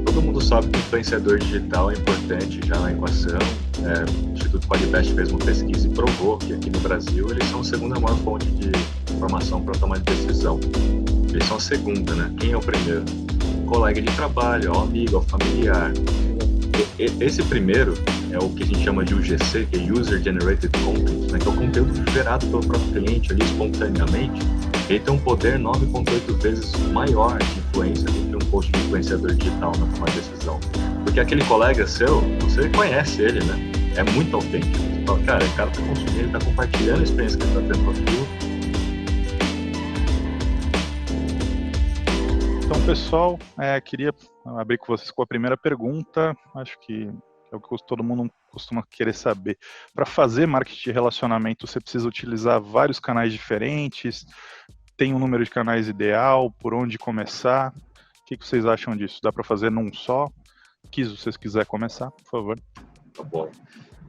Todo mundo sabe que o influenciador digital é importante já na equação. O Instituto Qualibest fez uma pesquisa e provou que aqui no Brasil eles são a segunda maior fonte de informação para tomar decisão. Eles são a segunda, né? Quem é o primeiro? O colega de trabalho, o amigo, o familiar. Esse primeiro é o que a gente chama de UGC, que é User Generated Content, né? Que é o conteúdo gerado pelo próprio cliente ali espontaneamente. Ele tem um poder 9,8 vezes maior de influência do que um post de influenciador digital na tomada de decisão. Porque aquele colega seu, você conhece ele, né? É muito autêntico. Você fala, cara, o cara está consumindo, ele está compartilhando a experiência que ele está tendo com aquilo. Então, pessoal, queria abrir com vocês com a primeira pergunta. Acho que é o que todo mundo costuma querer saber. Para fazer marketing de relacionamento, você precisa utilizar vários canais diferentes? Tem um número de canais ideal? Por onde começar? O que vocês acham disso? Dá para fazer num só? Se vocês quiserem começar, por favor. Tá bom.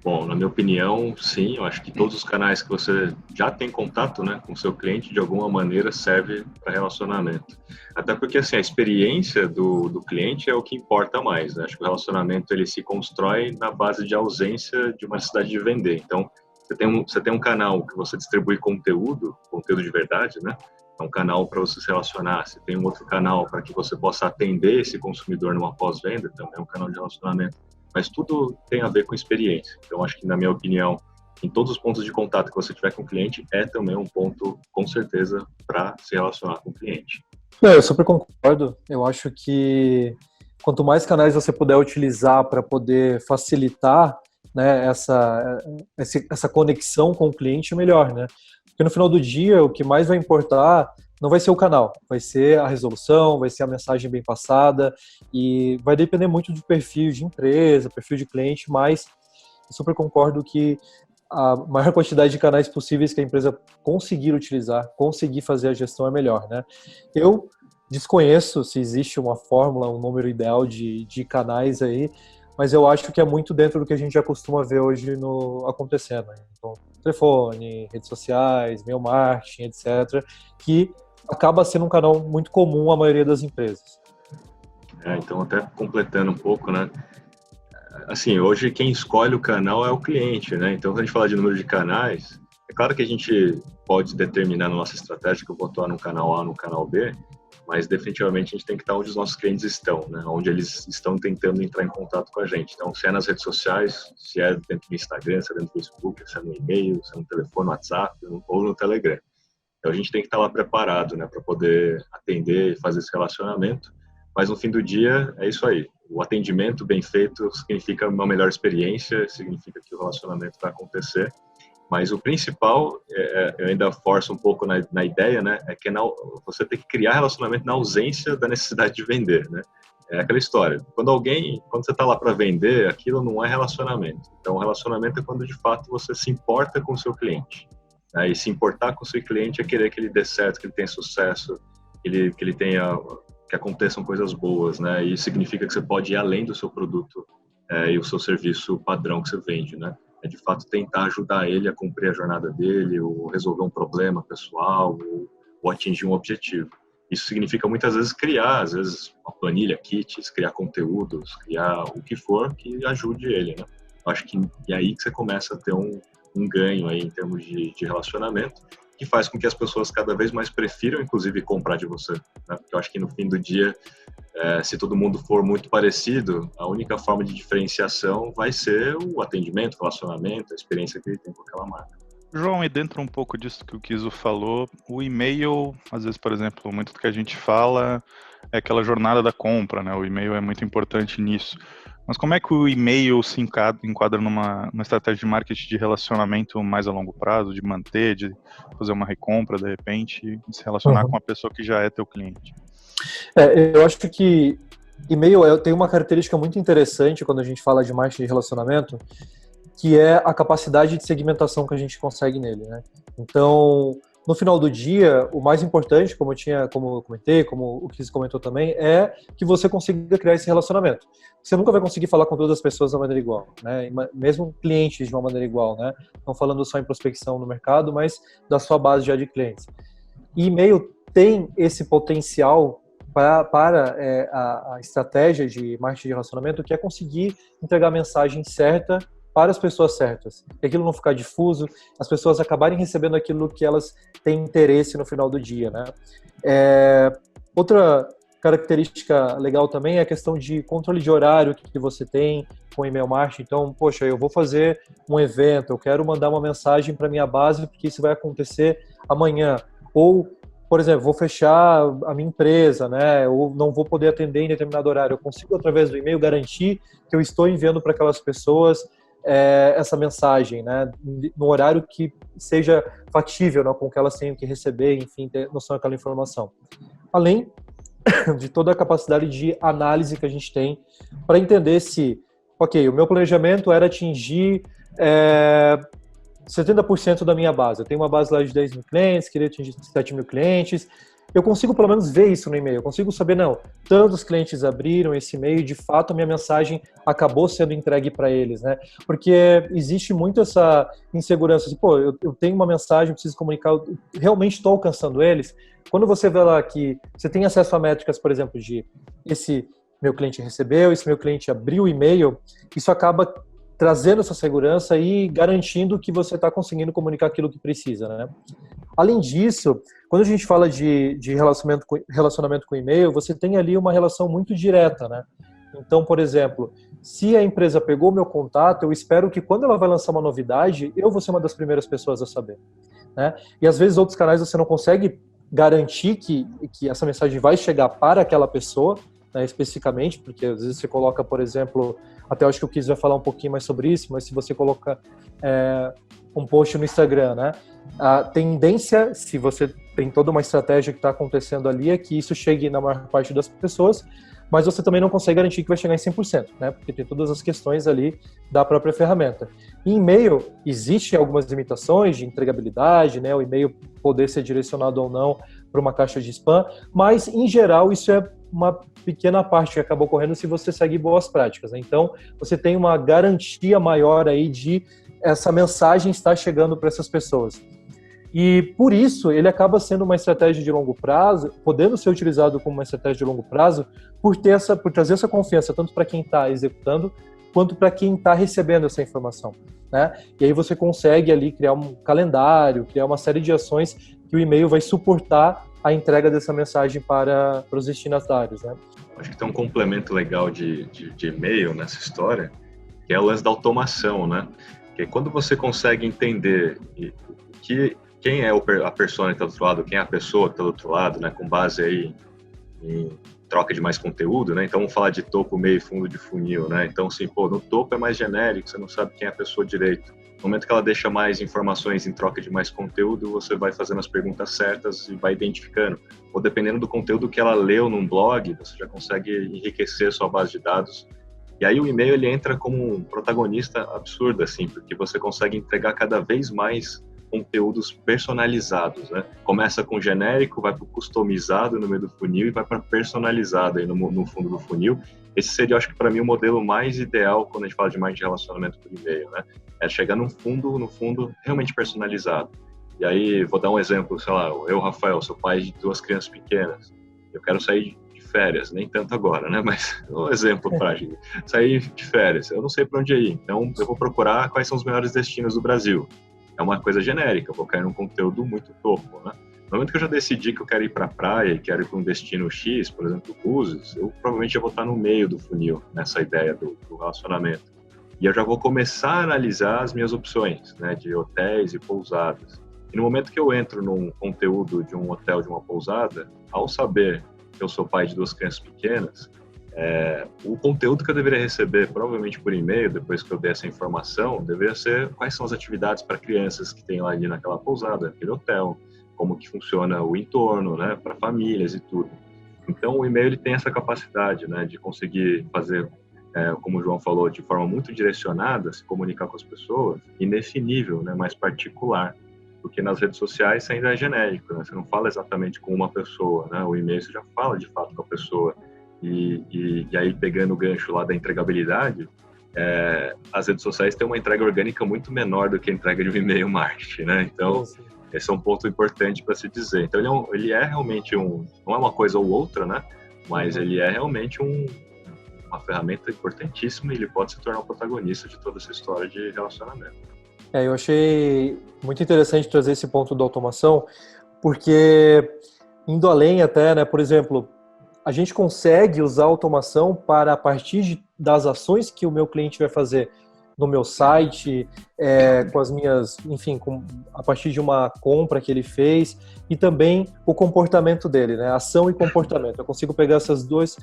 Bom, na minha opinião, sim, eu acho que todos os canais que você já tem contato, né, com o seu cliente, de alguma maneira serve para relacionamento. Até porque, assim, a experiência do cliente é o que importa mais, né? Acho que o relacionamento, ele se constrói na base de ausência de uma necessidade de vender. Então, você tem um canal que você distribui conteúdo de verdade, né? É um canal para você se relacionar. Você tem um outro canal para que você possa atender esse consumidor numa pós-venda, também é um canal de relacionamento. Mas tudo tem a ver com experiência. Então, acho que, na minha opinião, em todos os pontos de contato que você tiver com o cliente, é também um ponto, com certeza, para se relacionar com o cliente. Eu super concordo. Eu acho que quanto mais canais você puder utilizar para poder facilitar, né, essa conexão com o cliente, melhor, né? Porque no final do dia, o que mais vai importar não vai ser o canal, vai ser a resolução, vai ser a mensagem bem passada, e vai depender muito do perfil de empresa, perfil de cliente, mas eu super concordo que a maior quantidade de canais possíveis que a empresa conseguir utilizar, conseguir fazer a gestão é melhor, né? Eu desconheço se existe uma fórmula, um número ideal de canais aí, mas eu acho que é muito dentro do que a gente já costuma ver hoje acontecendo. Então, telefone, redes sociais, e-mail marketing, etc., que acaba sendo um canal muito comum à maioria das empresas. Então, até completando um pouco, né? Assim, hoje quem escolhe o canal é o cliente, né? Então, quando a gente fala de número de canais, é claro que a gente pode determinar na nossa estratégia que eu vou atuar no canal A, no canal B, mas definitivamente a gente tem que estar onde os nossos clientes estão, né? Onde eles estão tentando entrar em contato com a gente. Então, se é nas redes sociais, se é dentro do Instagram, se é dentro do Facebook, se é no e-mail, se é no telefone, no WhatsApp ou no Telegram. Então, a gente tem que estar lá preparado, né, para poder atender e fazer esse relacionamento. Mas no fim do dia, é isso aí. O atendimento bem feito significa uma melhor experiência, significa que o relacionamento vai acontecer. Mas o principal, eu ainda forço um pouco na ideia, né, é que você tem que criar relacionamento na ausência da necessidade de vender, né? É aquela história. Quando você está lá para vender, aquilo não é relacionamento. Então, relacionamento é quando de fato você se importa com o seu cliente. E se importar com o seu cliente é querer que ele dê certo, que ele tenha sucesso, que aconteçam coisas boas, né? E isso significa que você pode ir além do seu produto e o seu serviço padrão que você vende, né? É de fato tentar ajudar ele a cumprir a jornada dele, ou resolver um problema pessoal, ou atingir um objetivo. Isso significa muitas vezes criar, às vezes, uma planilha, kits, criar conteúdos, criar o que for que ajude ele, né? Eu acho que é aí que você começa a ter um ganho aí em termos de relacionamento, que faz com que as pessoas cada vez mais prefiram, inclusive, comprar de você, né? Porque eu acho que no fim do dia, se todo mundo for muito parecido, a única forma de diferenciação vai ser o atendimento, o relacionamento, a experiência que ele tem com aquela marca. João, e dentro um pouco disso que o Kiso falou, o e-mail, às vezes, por exemplo, muito do que a gente fala é aquela jornada da compra, né? O e-mail é muito importante nisso. Mas como é que o e-mail se enquadra numa estratégia de marketing de relacionamento mais a longo prazo, de manter, de fazer uma recompra, de repente, de se relacionar com a pessoa que já é teu cliente? Eu acho que e-mail tem uma característica muito interessante quando a gente fala de marketing de relacionamento, que é a capacidade de segmentação que a gente consegue nele, né? Então, no final do dia, o mais importante, como eu comentei, como o Kiz comentou também, é que você consiga criar esse relacionamento. Você nunca vai conseguir falar com todas as pessoas da maneira igual, né? Mesmo clientes de uma maneira igual, né? Não falando só em prospecção no mercado, mas da sua base já de clientes. E e-mail tem esse potencial a estratégia de marketing de relacionamento, que é conseguir entregar a mensagem certa para as pessoas certas. E aquilo não ficar difuso, as pessoas acabarem recebendo aquilo que elas têm interesse no final do dia, né? Outra característica legal também é a questão de controle de horário que você tem com e-mail marketing. Então, poxa, eu vou fazer um evento, eu quero mandar uma mensagem para minha base porque isso vai acontecer amanhã. Ou, por exemplo, vou fechar a minha empresa, né? Ou não vou poder atender em determinado horário. Eu consigo, através do e-mail, garantir que eu estou enviando para aquelas pessoas essa mensagem, né? No horário que seja factível, né? Com que elas tenham que receber, enfim, ter noção daquela informação. Além de toda a capacidade de análise que a gente tem para entender se, ok, o meu planejamento era atingir 70% da minha base. Eu tenho uma base lá de 10 mil clientes, queria atingir 7 mil clientes. Eu consigo pelo menos ver isso no e-mail. Eu consigo saber, não, tantos clientes abriram esse e-mail, de fato a minha mensagem acabou sendo entregue para eles, né? Porque existe muito essa insegurança. Assim, pô, eu tenho uma mensagem, preciso comunicar, eu realmente estou alcançando eles. Quando você vê lá que você tem acesso a métricas, por exemplo, de esse meu cliente recebeu, esse meu cliente abriu o e-mail, isso acaba trazendo essa segurança e garantindo que você está conseguindo comunicar aquilo que precisa, né? Além disso, quando a gente fala de relacionamento com e-mail, você tem ali uma relação muito direta, né? Então, por exemplo, se a empresa pegou o meu contato, eu espero que quando ela vai lançar uma novidade, eu vou ser uma das primeiras pessoas a saber, né? E às vezes outros canais você não consegue garantir que essa mensagem vai chegar para aquela pessoa, né, especificamente, porque às vezes você coloca, por exemplo, até acho que o Kiz vai falar um pouquinho mais sobre isso, mas se você coloca um post no Instagram, né, a tendência, se você tem toda uma estratégia que está acontecendo ali, é que isso chegue na maior parte das pessoas, mas você também não consegue garantir que vai chegar em 100%, né, porque tem todas as questões ali da própria ferramenta. Em e-mail, existem algumas limitações de entregabilidade, né, o e-mail poder ser direcionado ou não para uma caixa de spam, mas, em geral, isso é uma pequena parte que acaba ocorrendo se você seguir boas práticas, né? Então, você tem uma garantia maior aí de essa mensagem estar chegando para essas pessoas. E, por isso, ele acaba sendo uma estratégia de longo prazo, podendo ser utilizado como uma estratégia de longo prazo, por trazer essa confiança, tanto para quem está executando, quanto para quem está recebendo essa informação, né? E aí você consegue ali criar um calendário, criar uma série de ações que o e-mail vai suportar a entrega dessa mensagem para os destinatários, né? Acho que tem um complemento legal de e-mail nessa história, que é o lance da automação, né? Que quando você consegue entender quem é a persona que está do outro lado, quem é a pessoa que está do outro lado, né? Com base aí em troca de mais conteúdo, né? Então vamos falar de topo, meio e fundo de funil, né? Então, assim, no topo é mais genérico, você não sabe quem é a pessoa direito. No momento que ela deixa mais informações em troca de mais conteúdo, você vai fazendo as perguntas certas e vai identificando. Ou dependendo do conteúdo que ela leu num blog, você já consegue enriquecer sua base de dados. E aí o e-mail ele entra como um protagonista absurdo, assim, porque você consegue entregar cada vez mais conteúdos personalizados, né? Começa com genérico, vai para o customizado no meio do funil e vai para personalizado aí no fundo do funil. Esse seria, acho que para mim, o modelo mais ideal quando a gente fala de marketing de relacionamento por e-mail, né? É chegar no fundo realmente personalizado. E aí, vou dar um exemplo, sei lá, eu, Rafael, sou pai de 2 crianças pequenas, eu quero sair de férias, nem tanto agora, né? Mas um exemplo prático, sair de férias, eu não sei para onde ir, então eu vou procurar quais são os melhores destinos do Brasil. É uma coisa genérica, eu vou cair num conteúdo muito topo, né? No momento que eu já decidi que eu quero ir para a praia e quero ir para um destino X, por exemplo, Búzios, eu provavelmente já vou estar no meio do funil, nessa ideia do relacionamento. E eu já vou começar a analisar as minhas opções, né, de hotéis e pousadas. E no momento que eu entro num conteúdo de um hotel, de uma pousada, ao saber que eu sou pai de 2 crianças pequenas, o conteúdo que eu deveria receber, provavelmente por e-mail, depois que eu der essa informação, deveria ser quais são as atividades para crianças que tem lá ali naquela pousada, naquele hotel, como que funciona o entorno, né, para famílias e tudo. Então, o e-mail ele tem essa capacidade, né, de conseguir fazer, como o João falou, de forma muito direcionada, se comunicar com as pessoas, e nesse nível, né, mais particular, porque nas redes sociais ainda é genérico, né, você não fala exatamente com uma pessoa, né, o e-mail você já fala de fato com a pessoa. E aí, pegando o gancho lá da entregabilidade, as redes sociais têm uma entrega orgânica muito menor do que a entrega de um e-mail marketing, né? Então, esse é um ponto importante para se dizer. Então, ele é realmente não é uma coisa ou outra, né? mas ele é realmente uma ferramenta importantíssima e ele pode se tornar o protagonista de toda essa história de relacionamento. Eu achei muito interessante trazer esse ponto da automação, porque indo além até, né, por exemplo, a gente consegue usar a automação para, a partir das ações que o meu cliente vai fazer no meu site, com as minhas, enfim, a partir de uma compra que ele fez, e também o comportamento dele, né? Ação e comportamento. Eu consigo pegar essas duas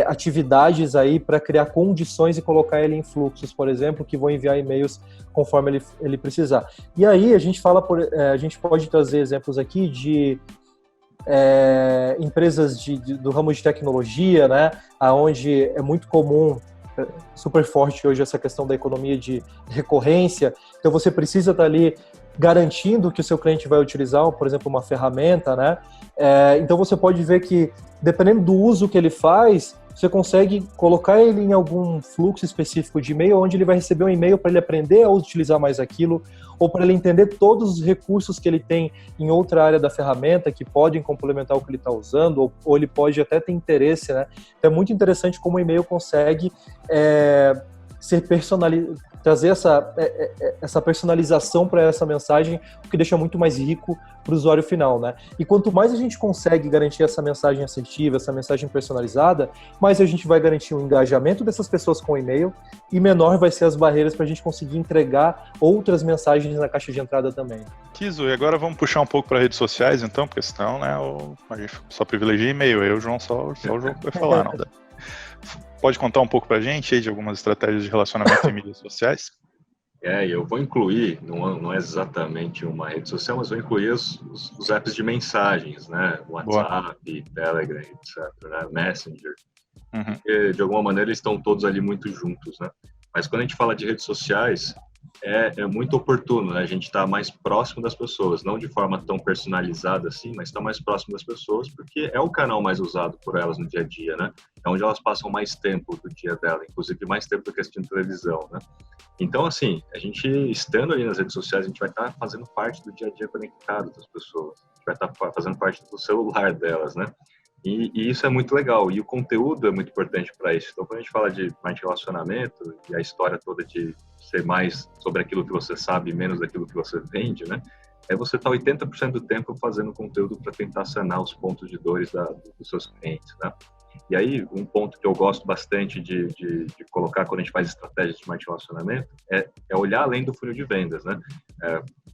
atividades aí para criar condições e colocar ele em fluxos, por exemplo, que vão enviar e-mails conforme ele precisar. E aí a gente a gente pode trazer exemplos aqui de empresas do ramo de tecnologia, né? Onde é muito comum, super forte hoje essa questão da economia de recorrência. Então você precisa estar ali garantindo que o seu cliente vai utilizar, por exemplo, uma ferramenta, né? Então você pode ver que, dependendo do uso que ele faz, você consegue colocar ele em algum fluxo específico de e-mail, onde ele vai receber um e-mail para ele aprender a utilizar mais aquilo, ou para ele entender todos os recursos que ele tem em outra área da ferramenta, que podem complementar o que ele está usando, ou ele pode até ter interesse, né? Então é muito interessante como o e-mail consegue ser trazer essa personalização para essa mensagem, o que deixa muito mais rico para o usuário final, né? E quanto mais a gente consegue garantir essa mensagem assertiva, essa mensagem personalizada, mais a gente vai garantir o engajamento dessas pessoas com o e-mail e menor vai ser as barreiras para a gente conseguir entregar outras mensagens na caixa de entrada também. Kizu, e agora vamos puxar um pouco para redes sociais, então, porque senão, né, a gente só privilegia e-mail, eu, João, só o João vai falar, não dá. Pode contar um pouco pra gente aí de algumas estratégias de relacionamento em mídias sociais? Eu vou incluir, não é exatamente uma rede social, mas vou incluir os apps de mensagens, né? WhatsApp, Boa. Telegram, etc., né? Messenger. Porque, de alguma maneira, eles estão todos ali muito juntos, né? Mas quando a gente fala de redes sociais, é muito oportuno, né? A gente está mais próximo das pessoas, não de forma tão personalizada assim, mas está mais próximo das pessoas, porque é o canal mais usado por elas no dia a dia, né? É onde elas passam mais tempo do dia dela, inclusive mais tempo do que assistindo televisão, né? Então, assim, a gente estando ali nas redes sociais, a gente vai estar fazendo parte do dia a dia conectado das pessoas, a gente vai estar fazendo parte do celular delas, né? E isso é muito legal, e o conteúdo é muito importante para isso. Então, quando a gente fala de mais de relacionamento e a história toda de ser mais sobre aquilo que você sabe, menos daquilo que você vende, né? Você estar 80% do tempo fazendo conteúdo para tentar sanar os pontos de dores dos seus clientes, né? E aí, um ponto que eu gosto bastante de colocar quando a gente faz estratégias de marketing de relacionamento é olhar além do funil de vendas, né?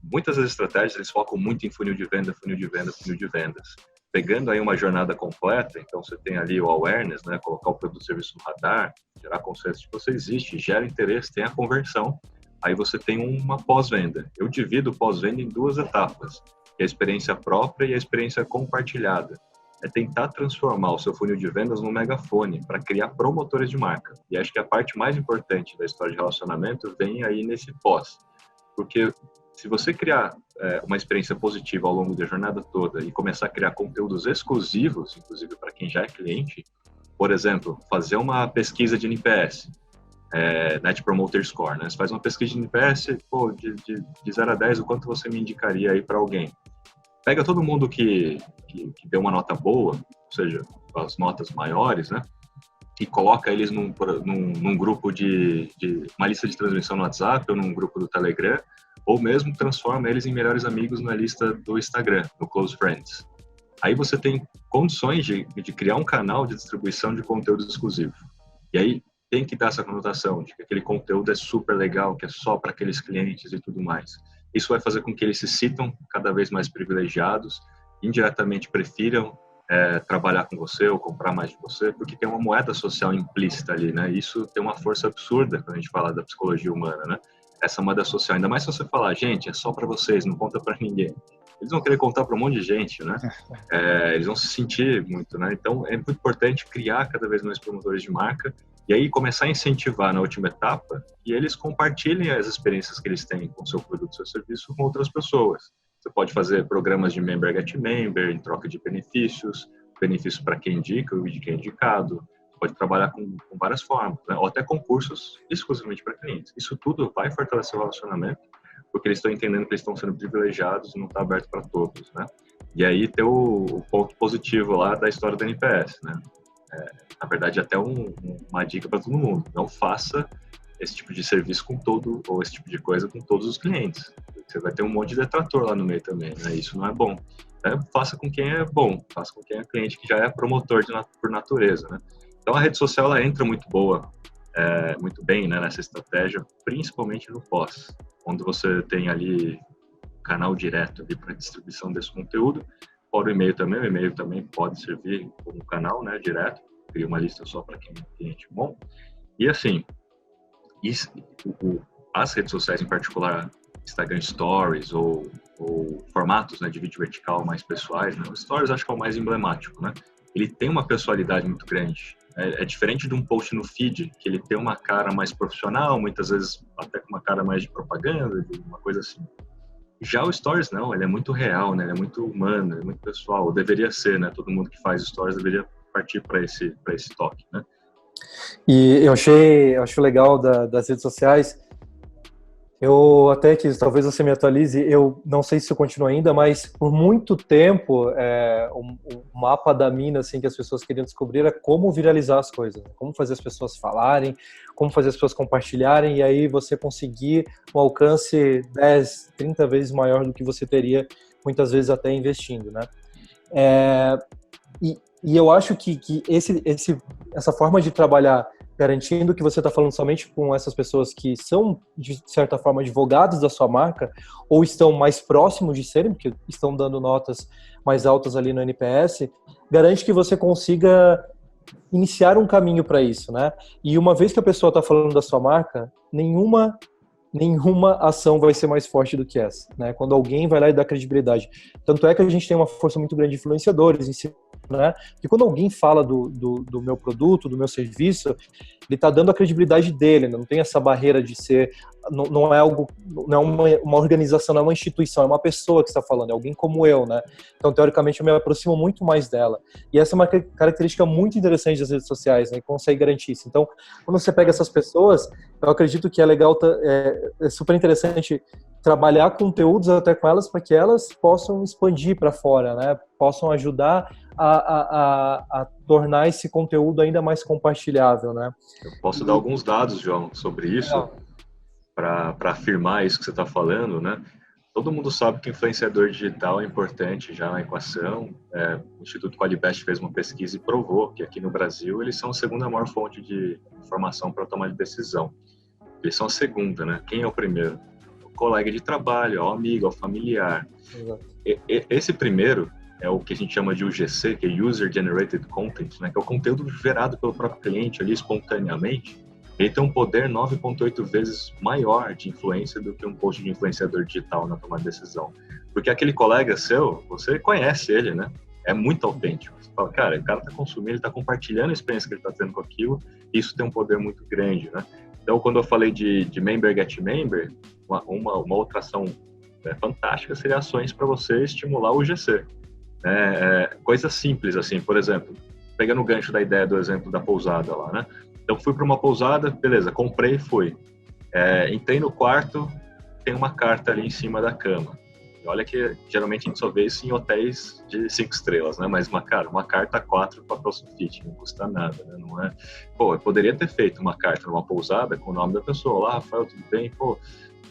Muitas das estratégias, eles focam muito em funil de venda, funil de venda, funil de vendas. Pegando aí uma jornada completa, então você tem ali o awareness, né? Colocar o produto e serviço no radar, gerar consciência de que você existe, gera interesse, tem a conversão, aí você tem uma pós-venda. Eu divido o pós-venda em duas etapas, que é a experiência própria e a experiência compartilhada. É tentar transformar o seu funil de vendas num megafone para criar promotores de marca. E acho que a parte mais importante da história de relacionamento vem aí nesse pós. Porque se você criar uma experiência positiva ao longo da jornada toda e começar a criar conteúdos exclusivos, inclusive para quem já é cliente, por exemplo, fazer uma pesquisa de NPS, Net Promoter Score, né? Você faz uma pesquisa de NPS, de 0 a 10, o quanto você me indicaria aí para alguém? Pega todo mundo que deu uma nota boa, ou seja, as notas maiores, né? E coloca eles num grupo de uma lista de transmissão no WhatsApp ou num grupo do Telegram, ou mesmo transforma eles em melhores amigos na lista do Instagram, no Close Friends. Aí você tem condições de criar um canal de distribuição de conteúdo exclusivo. E aí tem que dar essa conotação de que aquele conteúdo é super legal, que é só para aqueles clientes e tudo mais. Isso vai fazer com que eles se sintam cada vez mais privilegiados, indiretamente prefiram trabalhar com você ou comprar mais de você, porque tem uma moeda social implícita ali, né? Isso tem uma força absurda quando a gente fala da psicologia humana, né? Essa moeda social, ainda mais se você falar, gente, é só para vocês, não conta para ninguém. Eles vão querer contar para um monte de gente, né? Eles vão se sentir muito, né? Então, é muito importante criar cada vez mais promotores de marca e aí começar a incentivar na última etapa que eles compartilhem as experiências que eles têm com o seu produto, seu serviço com outras pessoas. Você pode fazer programas de member get member em troca de benefícios para quem indica e de quem é indicado. Pode trabalhar com várias formas, né? Ou até concursos exclusivamente para clientes. Isso tudo vai fortalecer o relacionamento, porque eles estão entendendo que eles estão sendo privilegiados e não está aberto para todos, né? E aí tem o ponto positivo lá da história do NPS, né? Na verdade, até uma dica para todo mundo: não faça esse tipo de serviço com todo, ou esse tipo de coisa com todos os clientes. Você vai ter um monte de detrator lá no meio também, né? Isso não é bom. Faça com quem é bom, faça com quem é cliente que já é promotor por natureza, né? Então a rede social ela entra muito muito bem, né, nessa estratégia, principalmente no pós, onde você tem ali canal direto para distribuição desse conteúdo, fora o e-mail também. O e-mail também pode servir como canal, né, direto. Cria uma lista só para quem é cliente bom. E assim, as redes sociais em particular, Instagram Stories ou formatos, né, de vídeo vertical mais pessoais, né? O Stories acho que é o mais emblemático, né? Ele tem uma pessoalidade muito grande. É diferente de um post no feed, que ele tem uma cara mais profissional, muitas vezes até com uma cara mais de propaganda, de uma coisa assim. Já o Stories não, ele é muito real, né? Ele é muito humano, é muito pessoal. Ou deveria ser, né? Todo mundo que faz Stories deveria partir para esse toque, né? E eu acho legal das redes sociais. Eu até quis, talvez você me atualize, eu não sei se isso continua ainda, mas por muito tempo o mapa da mina assim, que as pessoas queriam descobrir era como viralizar as coisas, como fazer as pessoas falarem, como fazer as pessoas compartilharem, e aí você conseguir um alcance 10, 30 vezes maior do que você teria, muitas vezes até investindo, né? E eu acho que essa forma de trabalhar garantindo que você está falando somente com essas pessoas que são, de certa forma, advogados da sua marca ou estão mais próximos de serem, porque estão dando notas mais altas ali no NPS, garante que você consiga iniciar um caminho para isso, né? E uma vez que a pessoa está falando da sua marca, nenhuma ação vai ser mais forte do que essa, né? Quando alguém vai lá e dá credibilidade. Tanto é que a gente tem uma força muito grande de influenciadores, né? Porque quando alguém fala do meu produto, do meu serviço, ele está dando a credibilidade dele, né? Não tem essa barreira de ser, não é algo, não é uma organização, não é uma instituição, é uma pessoa que está falando, é alguém como eu, né? Então, teoricamente, eu me aproximo muito mais dela. E essa é uma característica muito interessante das redes sociais, né? Que consegue garantir isso. Então, quando você pega essas pessoas, eu acredito que é legal, é super interessante trabalhar conteúdos até com elas para que elas possam expandir para fora, né? Possam ajudar a tornar esse conteúdo ainda mais compartilhável, né? Eu posso dar alguns dados, João, sobre isso, para afirmar isso que você está falando, né? Todo mundo sabe que influenciador digital é importante já na equação. O Instituto Qualibest fez uma pesquisa e provou que aqui no Brasil eles são a segunda maior fonte de informação para tomar de decisão. Eles são a segunda, né? Quem é o primeiro? O colega de trabalho, o amigo, o familiar. Exato. Esse primeiro é o que a gente chama de UGC, que é User Generated Content, né? Que é o conteúdo gerado pelo próprio cliente ali espontaneamente. Ele tem um poder 9,8 vezes maior de influência do que um post de influenciador digital na tomada de decisão. Porque aquele colega seu, você conhece ele, né? É muito autêntico. Você fala, cara, o cara está consumindo, ele está compartilhando a experiência que ele está tendo com aquilo, e isso tem um poder muito grande, né? Então, quando eu falei de member get member, uma outra ação fantástica seria ações para você estimular o UGC. Coisas simples, assim, por exemplo, pegando o gancho da ideia do exemplo da pousada lá, né? Então, fui para uma pousada, beleza, comprei e fui. Entrei no quarto, tem uma carta ali em cima da cama. E olha que geralmente a gente só vê isso em hotéis de 5 estrelas, né? Mas uma carta 4 para CrossFit, não custa nada, né? Não é... Pô, eu poderia ter feito uma carta numa pousada com o nome da pessoa. Olá, Rafael, tudo bem? Pô,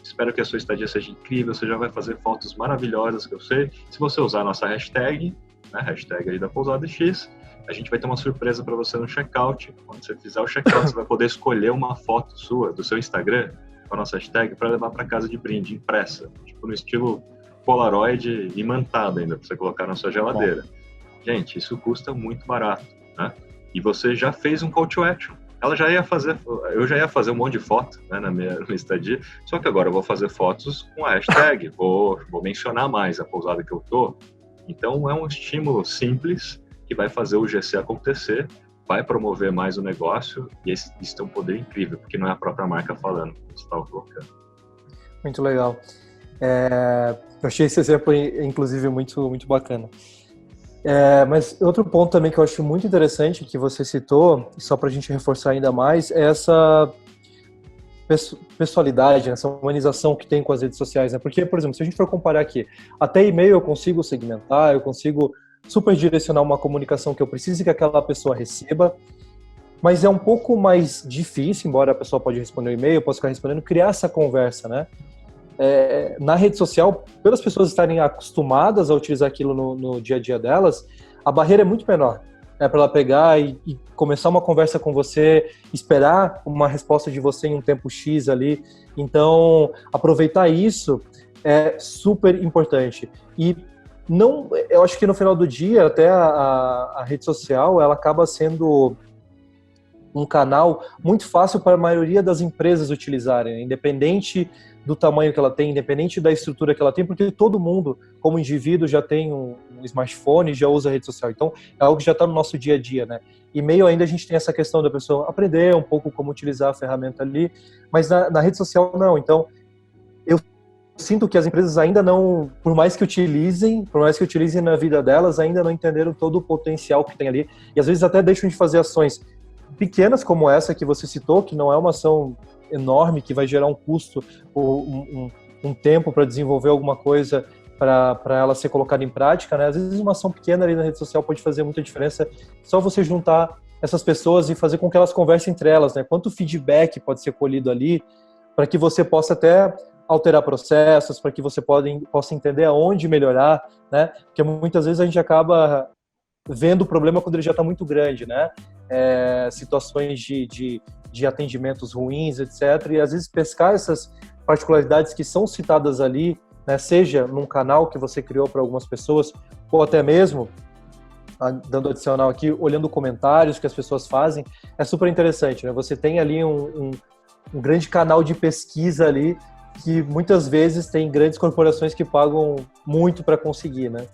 espero que a sua estadia seja incrível, você já vai fazer fotos maravilhosas, que eu sei. Se você usar a nossa hashtag, né? Hashtag aí da pousada X, a gente vai ter uma surpresa para você no checkout. Quando você fizer o checkout, você vai poder escolher uma foto sua, do seu Instagram, com a nossa hashtag, para levar para casa de brinde, impressa. Tipo, no estilo Polaroid imantada ainda, para você colocar na sua geladeira. Gente, isso custa muito barato, né? E você já fez um call to action. Eu já ia fazer um monte de foto, né, na minha estadia, só que agora eu vou fazer fotos com a hashtag, vou mencionar mais a pousada que eu tô. Então, é um estímulo simples que vai fazer o GC acontecer, vai promover mais o negócio, e isso tem um poder incrível, porque não é a própria marca falando, você está colocando. Muito legal. Eu achei esse exemplo, inclusive, muito, muito bacana. Mas outro ponto também que eu acho muito interessante, que você citou, só para a gente reforçar ainda mais, é essa pessoalidade, essa humanização que tem com as redes sociais, né? Porque, por exemplo, se a gente for comparar aqui, até e-mail eu consigo segmentar, eu consigo super direcionar uma comunicação que eu preciso que aquela pessoa receba, mas é um pouco mais difícil, embora a pessoa pode responder o e-mail, eu posso ficar respondendo, criar essa conversa, né? Na rede social, pelas pessoas estarem acostumadas a utilizar aquilo no dia a dia delas, a barreira é muito menor. Para ela pegar e começar uma conversa com você, esperar uma resposta de você em um tempo X ali. Então, aproveitar isso é super importante. E eu acho que no final do dia, até a rede social, ela acaba sendo um canal muito fácil para a maioria das empresas utilizarem, independente do tamanho que ela tem, independente da estrutura que ela tem, porque todo mundo, como indivíduo, já tem um smartphone, já usa a rede social. Então, é algo que já está no nosso dia a dia, né? E-mail ainda a gente tem essa questão da pessoa aprender um pouco como utilizar a ferramenta ali, mas na rede social não. Então, eu sinto que as empresas ainda não, por mais que utilizem na vida delas, ainda não entenderam todo o potencial que tem ali. E às vezes até deixam de fazer ações pequenas como essa que você citou, que não é uma ação enorme, que vai gerar um custo ou um tempo para desenvolver alguma coisa para ela ser colocada em prática, né? Às vezes uma ação pequena ali na rede social pode fazer muita diferença, só você juntar essas pessoas e fazer com que elas conversem entre elas, né? Quanto feedback pode ser colhido ali, para que você possa até alterar processos, para que você possa entender aonde melhorar, né? Porque muitas vezes a gente acaba vendo o problema quando ele já está muito grande, né? Situações de atendimentos ruins, etc. E às vezes pescar essas particularidades que são citadas ali, né, seja num canal que você criou para algumas pessoas, ou até mesmo, dando adicional aqui, olhando comentários que as pessoas fazem, é super interessante, né? Você tem ali um grande canal de pesquisa ali, que muitas vezes tem grandes corporações que pagam muito para conseguir, né?